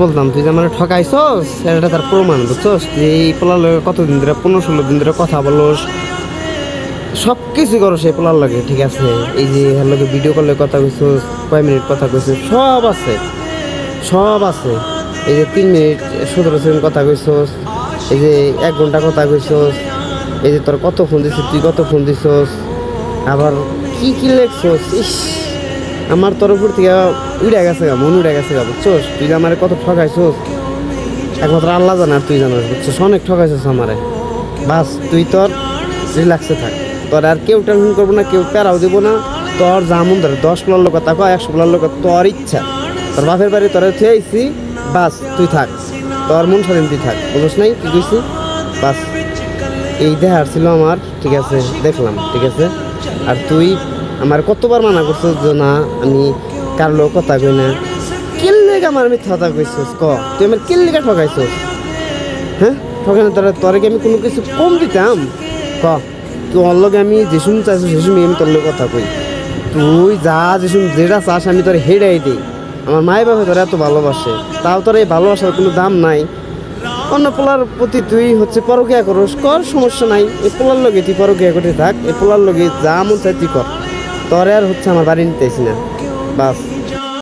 বলতাম তুই যে আমার ঠকাইছস এটা তার প্রমাণ বুঝছস যে এই পোলার লগে কতদিন ধরে 15-16 দিন ধরে কথা বলস সব কিছু করো সেই পোলার লগে ঠিক আছে এই যে এর লগে ভিডিও কলে কথা কইছস কয় মিনিট কথা কইছস সব আছে সব আছে এই যে 3 মিনিট 17 সেকেন্ড কথা কইছস এই যে 1 ঘন্টা কথা কইছস এই যে তোর কত ফোন দিছিস তুই কত ফোন দিছস আবার কি কি লেখছস ইস আমার তরফের থেকে উড়ে গেছে গা মন উড়ে গেছে গা বুঝছস তুই যে আমার কত ঠকাইছস একমাত্র আল্লাহ জানে আর তুই জানাস বুঝছস অনেক ঠকাইছস আমারে বাস তুই তোর রিল্যাক্সে থাক তোর আর কেউ টেনশন করবো না কেউ প্যারাও দেবো না তোর যেমন ধরে 10 পোলার লোক তাকো 100 পোলার লোক তোর ইচ্ছা তোর বাপের বাড়ি তোরা থুয়েছি বাস তুই থাক তোর মন স্বাধীন তুই থাক বুঝছ নাই কি কইছি বাস এই দেখার ছিল আমার ঠিক আছে দেখলাম ঠিক আছে আর তুই আমার কতবার মানা করছিস যে না আমি কার লোক কথা কই না কিল্লেগা আমার মিথ্যা কথা কইছিস ক তুই আমার কিল্লেগা ঠকাইছিস হ্যাঁ ঠকানো তোরে কি আমি কোনো কিছু কম দিতাম ক তুই ওর লগে আমি যে শুন চাইছো সে শুনি আমি তোর লোক কথা কই তুই যা যে শুন যেটা চাস আমি তোর হেডাই দিই আমার মায়ের বাবা তোর এত ভালোবাসে তাও তোর এই ভালোবাসার কোনো দাম নাই অন্য পোলার প্রতি তুই হচ্ছে পরকিয়া করস কর সমস্যা নাই এই পোলার লগে তুই পরকিয়া করতে থাক এই পোলার লগে যা মন চাই তুই কর তোর আর হচ্ছে আমার বাড়ি নিতেছি না বাস